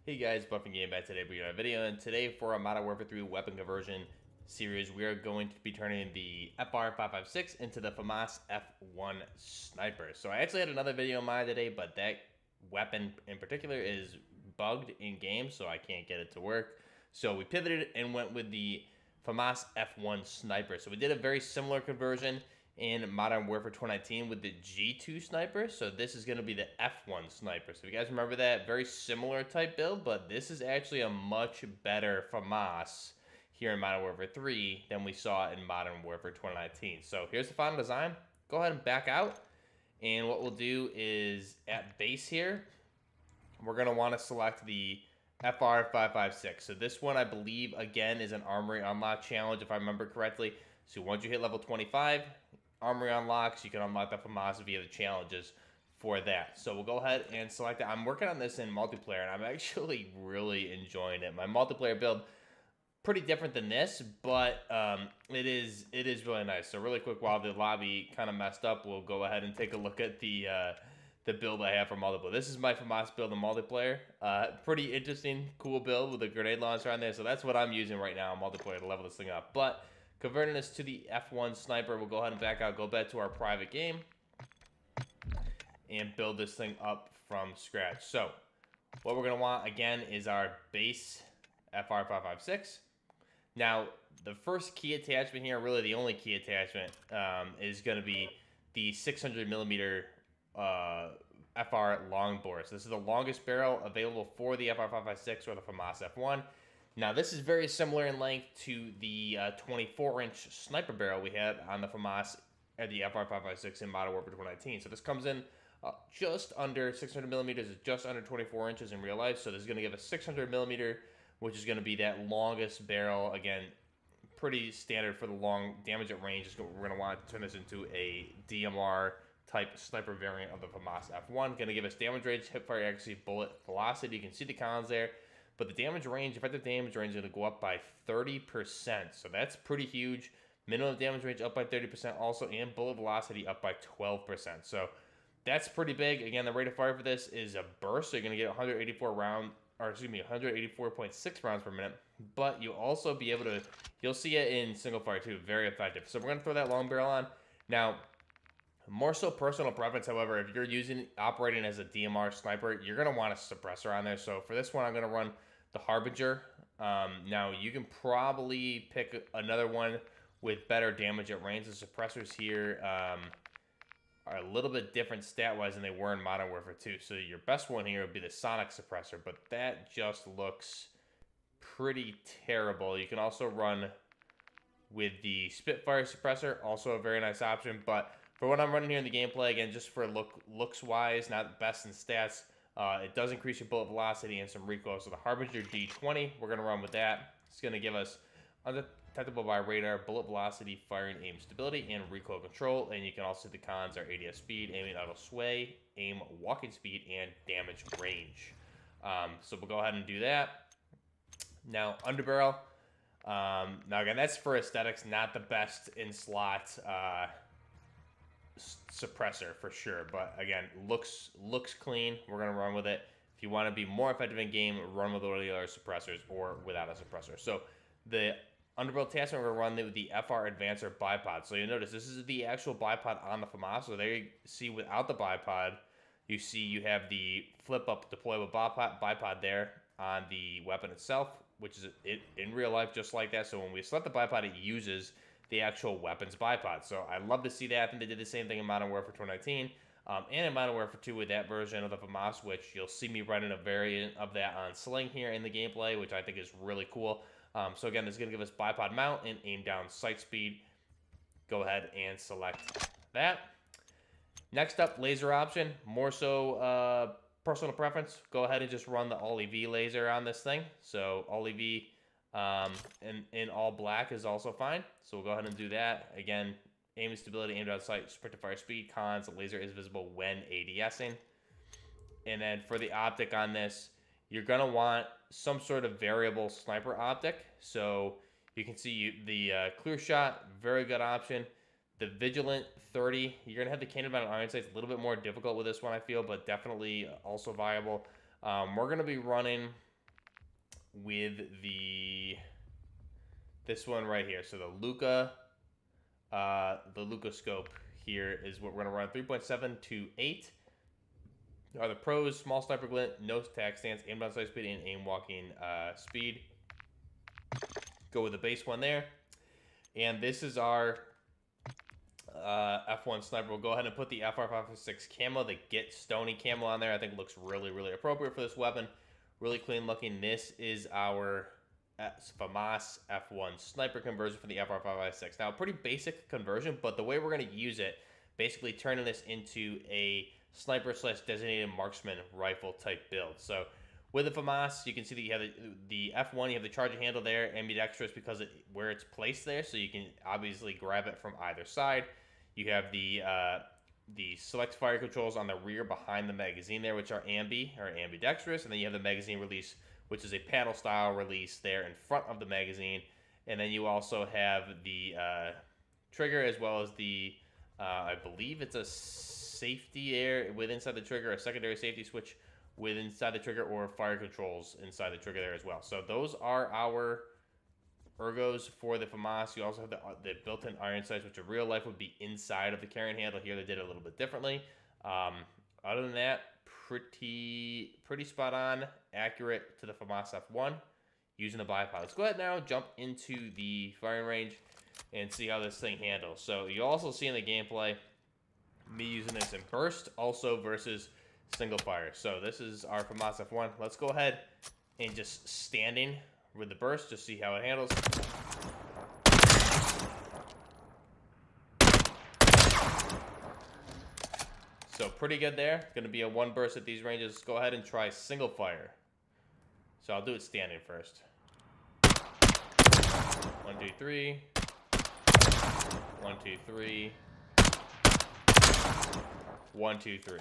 Hey guys, Buffing Game back today. We're doing a video, and today for our Modern Warfare 3 weapon conversion series, we are going to be turning the FR556 into the FAMAS F1 Sniper. So I actually had another video in mind today, but that weapon in particular is bugged in game, so I can't get it to work. So we pivoted and went with the FAMAS F1 Sniper. So we did a very similar conversion in Modern Warfare 2019 with the G2 Sniper. So this is going to be the F1 Sniper. So if you guys remember that, very similar type build, but this is actually a much better FAMAS here in Modern Warfare 3 than we saw in Modern Warfare 2019. So here's the final design. Go ahead and back out. And what we'll do is at base here, we're going to want to select the FR556. So this one, I believe, again, is an Armory Unlock challenge, if I remember correctly. So once you hit level 25, Armory unlocks, you can unlock the FAMAS via the challenges for that. So we'll go ahead and select it. I'm working on this in multiplayer, and I'm actually really enjoying it. My multiplayer build, pretty different than this, but it is really nice. So really quick, while the lobby kind of messed up, we'll go ahead and take a look at the build I have for multiplayer. This is my FAMAS build in multiplayer. Pretty interesting, cool build with a grenade launcher on there. So that's what I'm using right now in multiplayer to level this thing up. But converting this to the F1 Sniper, we'll go ahead and back out, go back to our private game, and build this thing up from scratch. So what we're going to want, again, is our base FR556. Now, the first key attachment here, really the only key attachment, is going to be the 600mm FR long bore. So this is the longest barrel available for the FR556 or the FAMAS F1. Now, this is very similar in length to the 24-inch sniper barrel we had on the FAMAS at the FR556 in Modern Warfare 2019. So this comes in just under 600 millimeters, just under 24 inches in real life. So this is going to give us 600 millimeter, which is going to be that longest barrel. Again, pretty standard for the long damage at range. We're going to want to turn this into a DMR type sniper variant of the FAMAS F1. Going to give us damage range, hipfire accuracy, bullet velocity. You can see the cons there. But the damage range, effective damage range, is going to go up by 30%. So that's pretty huge. Minimum damage range up by 30% also, and bullet velocity up by 12%. So that's pretty big. Again, the rate of fire for this is a burst. So you're going to get 184.6 rounds per minute. But you'll also be able to, you'll see it in single fire too. Very effective. So we're going to throw that long barrel on. Now, more so personal preference, however, if you're operating as a DMR sniper, you're going to want a suppressor on there. So for this one, I'm going to run the Harbinger. Now, you can probably pick another one with better damage at range. The suppressors here are a little bit different stat-wise than they were in Modern Warfare 2. So your best one here would be the Sonic suppressor, but that just looks pretty terrible. You can also run with the Spitfire suppressor, also a very nice option. But for what I'm running here in the gameplay, again, just for looks-wise, not best in stats, it does increase your bullet velocity and some recoil. So the Harbinger D20, we're going to run with that. It's going to give us undetectable by radar, bullet velocity, firing, aim stability, and recoil control. And you can also see the cons are ADS speed, aiming auto sway, aim walking speed, and damage range. So we'll go ahead and do that. Now, underbarrel. Now, again, that's for aesthetics, not the best in slot suppressor for sure, but again, looks clean. We're gonna run with it. If you want to be more effective in game, run with regular suppressors or without a suppressor. So the underbarrel attachment, we're gonna run with the FR Advancer bipod. So you'll notice this is the actual bipod on the FAMAS. So there you see without the bipod, you see you have the flip up deployable bipod there on the weapon itself, which is it in real life just like that. So when we select the bipod, it uses the actual weapons bipod. So I love to see that. I think they did the same thing in Modern Warfare 2019 and in Modern Warfare 2 with that version of the FAMAS, which you'll see me running a variant of that on Sling here in the gameplay, which I think is really cool. So again, this is going to give us bipod mount and aim down sight speed. Go ahead and select that. Next up, laser option. More so personal preference. Go ahead and just run the all EV laser on this thing. So all EV in all black is also fine. So we'll go ahead and do that. Again, aim stability, aim down sight, sprint to fire speed, cons. The laser is visible when ADSing. And then for the optic on this, you're going to want some sort of variable sniper optic. So you can see the clear shot, very good option. The Vigilant 30, you're going to have the cannon mount iron sights, a little bit more difficult with this one, I feel, but definitely also viable. We're going to be running with this one right here. So the Luca scope here is what we're gonna run. 3.7 to 8 are the pros. Small sniper glint, no tack stance, aim down sight speed, and aim walking speed. Go with the base one there. And this is our F1 Sniper. We'll go ahead and put the FR556 camo, the Get Stony camo on there. I think it looks really, really appropriate for this weapon. Really clean looking. This is our FAMAS F1 Sniper conversion for the FR556. Now, pretty basic conversion, but the way we're going to use it, basically turning this into a sniper / designated marksman rifle type build. So with the FAMAS, you can see that you have the F1, you have the charging handle there, ambidextrous because where it's placed there, so you can obviously grab it from either side. You have the select fire controls on the rear behind the magazine there, which are ambidextrous, and then you have the magazine release, which is a paddle style release there in front of the magazine. And then you also have the trigger, as well as the I believe it's a safety air with inside the trigger, a secondary safety switch with inside the trigger, or fire controls inside the trigger there as well. So those are our ergos for the FAMAS. You also have the built-in iron sights, which in real life would be inside of the carrying handle. Here they did it a little bit differently. Other than that, pretty spot on, accurate to the FAMAS F1 using the bipod. Let's go ahead now, jump into the firing range and see how this thing handles. So you also see in the gameplay me using this in burst also versus single fire. So this is our FAMAS F1. Let's go ahead and just standing with the burst, just see how it handles. So pretty good there. Going to be a 1 burst at these ranges. Let's go ahead and try single fire. So I'll do it standing first. 1, 2, 3. 1, 2, 3. 1, 2, 3.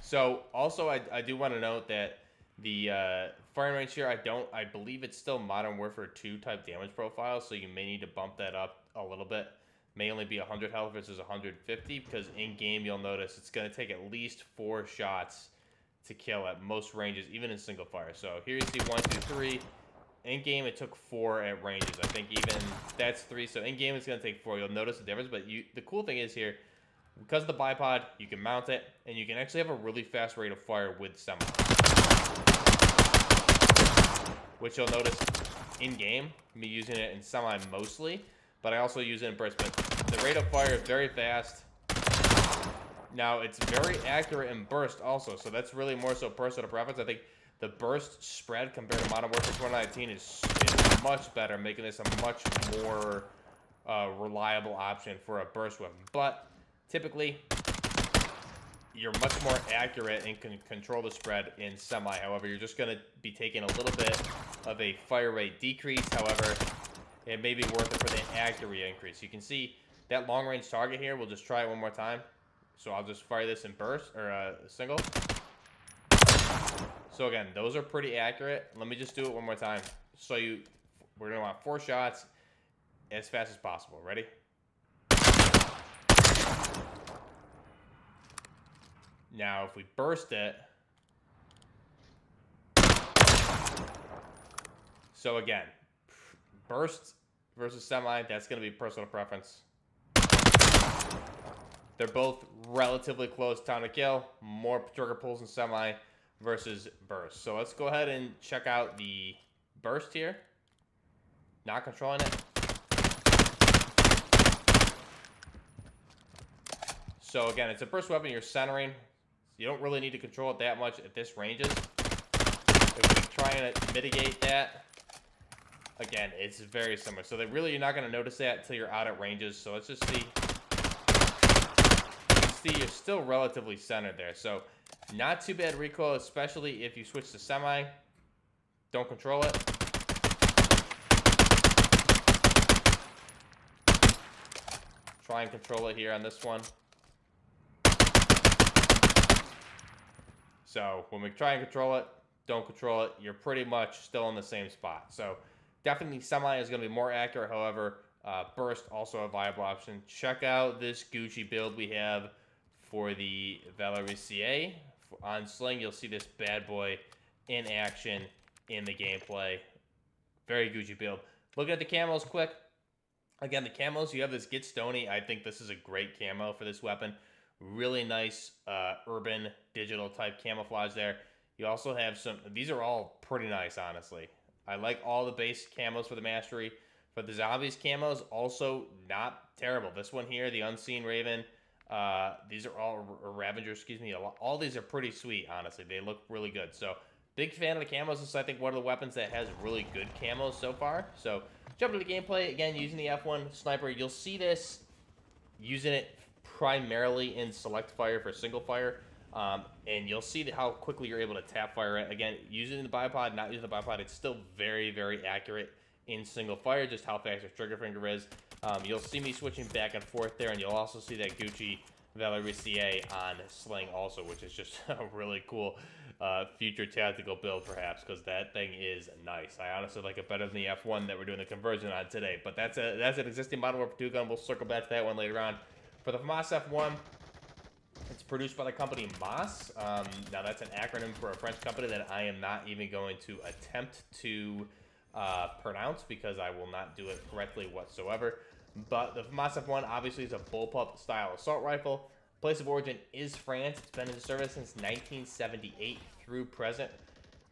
So also I do want to note that the firing range here, I believe it's still Modern Warfare 2 type damage profile, so you may need to bump that up a little bit. May only be 100 health versus 150, because in game you'll notice it's going to take at least 4 shots to kill at most ranges, even in single fire. So here you see 1, 2, 3. In game it took 4 at ranges. I think even that's 3. So in game it's going to take 4. You'll notice the difference. But the cool thing is here, because of the bipod, you can mount it, and you can actually have a really fast rate of fire with semi, which you'll notice in game, me using it in semi mostly, but I also use it in burst. But the rate of fire is very fast. Now, it's very accurate in burst also, so that's really more so personal preference. I think the burst spread compared to Modern Warfare 2019 is much better, making this a much more reliable option for a burst weapon. But typically, you're much more accurate and can control the spread in semi. However, you're just going to be taking a little bit of a fire rate decrease. However, it may be worth it for the accuracy increase. You can see that long range target here. We'll just try it one more time. So I'll just fire this in burst, or single. So again, those are pretty accurate. Let me just do it one more time. So we're going to want 4 shots as fast as possible. Ready? Now, if we burst it, so again, burst versus semi, that's going to be personal preference. They're both relatively close time to kill, more trigger pulls in semi versus burst. So let's go ahead and check out the burst here. Not controlling it. So again, it's a burst weapon, you're centering. You don't really need to control it that much at this ranges. If we try and mitigate that, again, it's very similar. So you're not going to notice that until you're out at ranges. So let's just see. See, you're still relatively centered there. So not too bad recoil, especially if you switch to semi. Don't control it. Try and control it here on this one. So when we try and control it, don't control it, you're pretty much still in the same spot. So definitely semi is going to be more accurate. However, burst also a viable option. Check out this Gucci build we have for the MWIII. On Sling, you'll see this bad boy in action in the gameplay. Very Gucci build. Looking at the camos quick. Again, the camos, you have this Get Stony. I think this is a great camo for this weapon. Really nice urban digital type camouflage there. You also have some, these are all pretty nice, honestly. I like all the base camos for the Mastery. For the Zombies camos, also not terrible. This one here, the Unseen Raven, these are all, Ravager, excuse me. All these are pretty sweet, honestly. They look really good. So, big fan of the camos. This is, I think, one of the weapons that has really good camos so far. So, jump into the gameplay. Again, using the F1 Sniper. You'll see this, using it primarily in select fire for single fire. And you'll see how quickly you're able to tap fire it. Again, using the bipod, not using the bipod, it's still very, very accurate in single fire, just how fast your trigger finger is. You'll see me switching back and forth there, and you'll also see that Gucci Valerissier on Sling also, which is just a really cool future tactical build, perhaps, because that thing is nice. I honestly like it better than the F1 that we're doing the conversion on today. But that's an existing Modern Warfare 2 gun. We'll circle back to that one later on. For the FAMAS F1, it's produced by the company MWIII. Now, that's an acronym for a French company that I am not even going to attempt to pronounce because I will not do it correctly whatsoever. But the FAMAS F1 obviously is a bullpup-style assault rifle. Place of origin is France. It's been in service since 1978 through present.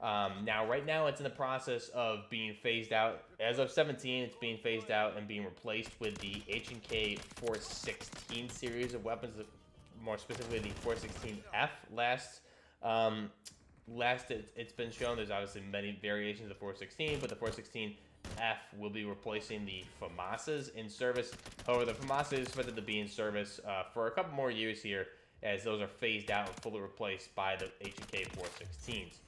Now, right now, it's in the process of being phased out. As of 17, it's being phased out and being replaced with the H&K 416 series of weapons, more specifically the 416F. Last it's been shown, there's obviously many variations of 416, but the 416F will be replacing the FAMASs in service. However, the FAMAS is expected to be in service for a couple more years here, as those are phased out and fully replaced by the H&K 416s.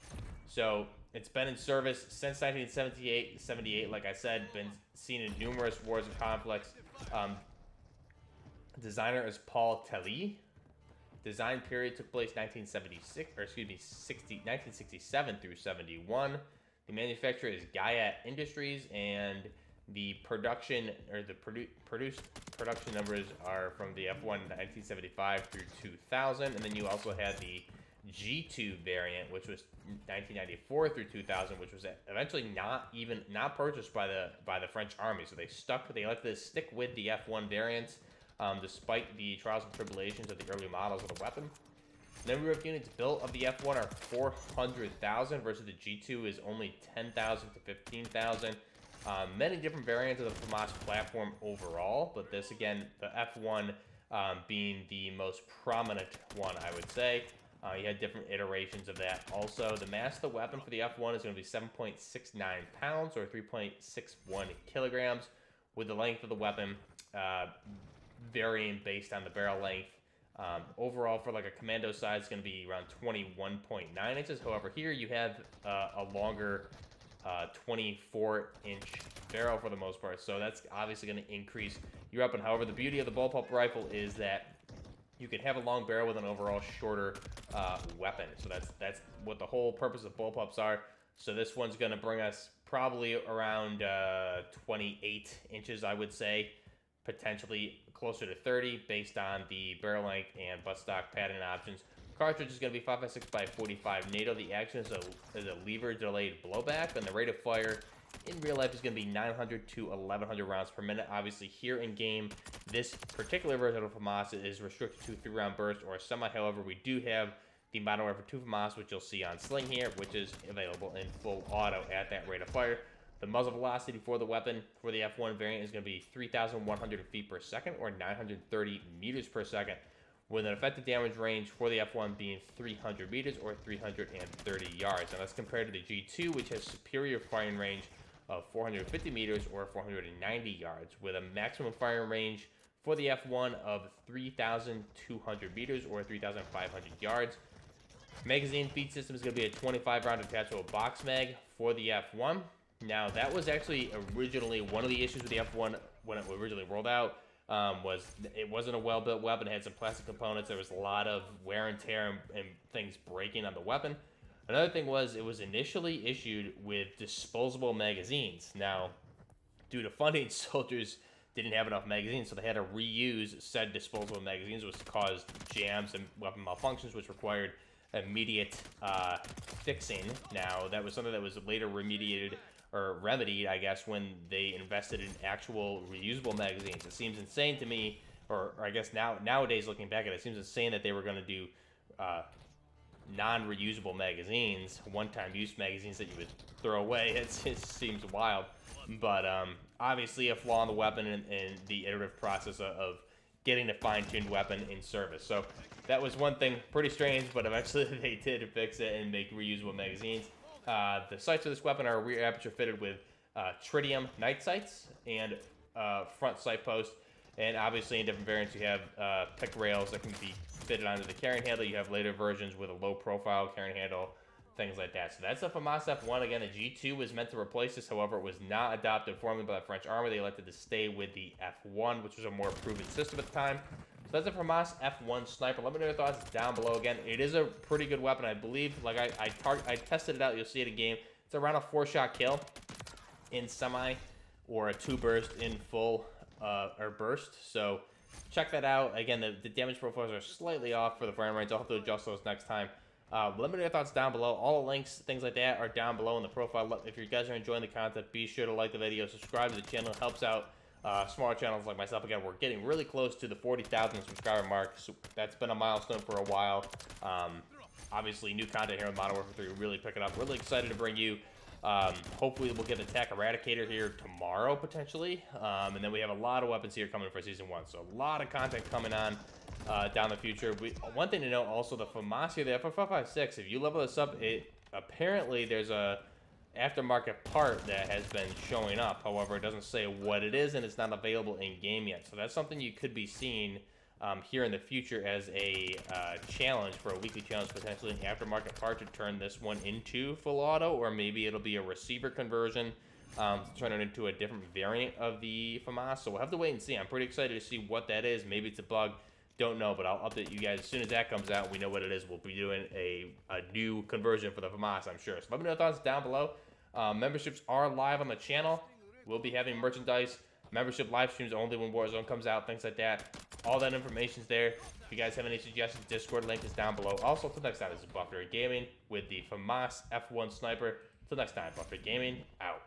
So it's been in service since 1978, like I said, been seen in numerous wars and conflicts. Designer is Paul Telly. Design period took place 1967 through 71. The manufacturer is Guyat Industries, and the production produced production numbers are from the F1 1975 through 2000, and then you also had the G2 variant, which was 1994 through 2000, which was eventually not purchased by the French army. So they elected to stick with the F1 variants. Despite the trials and tribulations of the early models of the weapon. The number of units built of the F1 are 400,000 versus the G2 is only 10,000 to 15,000. Many different variants of the FAMAS platform overall, but this, again, the F1 being the most prominent one, I would say. You had different iterations of that. Also, the mass of the weapon for the F1 is going to be 7.69 pounds or 3.61 kilograms, with the length of the weapon varying based on the barrel length. Overall, for like a commando size, it's going to be around 21.9 inches. However, here you have a longer 24-inch barrel for the most part, so that's obviously going to increase your weapon. However, the beauty of the bullpup rifle is that you can have a long barrel with an overall shorter weapon. So that's what the whole purpose of bullpups are. So this one's going to bring us probably around 28 inches, I would say. Potentially closer to 30 based on the barrel length and buttstock padding options. Cartridge is going to be 5.6 by 45 NATO. The action is a lever delayed blowback, and the rate of fire in real life is going to be 900 to 1100 rounds per minute. Obviously, here in game, this particular version of FAMAS is restricted to 3-round burst or semi. However, we do have the Modern Warfare 2 FAMAS, which you'll see on Sling here, which is available in full auto at that rate of fire. The muzzle velocity for the weapon for the F1 variant is going to be 3,100 feet per second or 930 meters per second, with an effective damage range for the F1 being 300 meters or 330 yards. And that's compared to the G2, which has superior firing range of 450 meters or 490 yards, with a maximum firing range for the F1 of 3,200 meters or 3,500 yards. Magazine feed system is going to be a 25-round detachable box mag for the F1. Now, that was actually originally one of the issues with the F1 when it originally rolled out, was it wasn't a well-built weapon. It had some plastic components. There was a lot of wear and tear and things breaking on the weapon. Another thing was it was initially issued with disposable magazines. Now, due to funding, soldiers didn't have enough magazines, so they had to reuse said disposable magazines, which caused jams and weapon malfunctions, which required immediate fixing. Now, that was something that was later remediated or remedied, I guess, when they invested in actual reusable magazines. It seems insane to me, or I guess nowadays looking back at it, it seems insane that they were going to do non-reusable magazines, one-time use magazines that you would throw away. It seems wild, but obviously a flaw in the weapon and the iterative process of getting a fine-tuned weapon in service. So that was one thing, pretty strange, but eventually they did fix it and make reusable magazines. The sights of this weapon are rear aperture fitted with tritium night sights and front sight post. And obviously in different variants you have pick rails that can be fitted onto the carrying handle. You have later versions with a low profile carrying handle, things like that. So that's the FAMAS F1. Again, the G2 was meant to replace this. However, it was not adopted formally by the French Army. They elected to stay with the F1, which was a more proven system at the time. So that's the FAMAS F1 Sniper. Let me know your thoughts down below. Again, it is a pretty good weapon. I believe, like I tested it out. You'll see it in game. It's around a 4-shot kill in semi or a 2-burst in full or burst. So check that out. Again, the damage profiles are slightly off for the frame rates. I'll have to adjust those next time. Let me know your thoughts down below. All the links, things like that, are down below in the profile. If you guys are enjoying the content, be sure to like the video, subscribe to the channel. It helps out smaller channels like myself. Again, we're getting really close to the 40,000 subscriber mark. So that's been a milestone for a while. Obviously, new content here on Modern Warfare 3 really picking up. Really excited to bring you. Hopefully we'll get the Attack Eradicator here tomorrow, potentially. And then we have a lot of weapons here coming for Season 1. So a lot of content coming on down the future. One thing to note also, the FAMAS here, the F456, if you level this up, apparently there's a aftermarket part that has been showing up. However, it doesn't say what it is, and it's not available in-game yet. So that's something you could be seeing here in the future as a challenge, for a weekly challenge, potentially an aftermarket part to turn this one into full auto, or maybe it'll be a receiver conversion to turn it into a different variant of the FAMAS. So we'll have to wait and see. I'm pretty excited to see what that is. Maybe it's a bug. Don't know, but I'll update you guys as soon as that comes out. We know what it is. We'll be doing a new conversion for the FAMAS, I'm sure. So let me know your thoughts down below. Memberships are live on the channel. We'll be having merchandise, membership live streams only when Warzone comes out, things like that. All that information's there. If you guys have any suggestions, Discord link is down below. Also, until next time, this is Buffett Gaming with the FAMAS F1 Sniper. Until next time, Buffett Gaming out.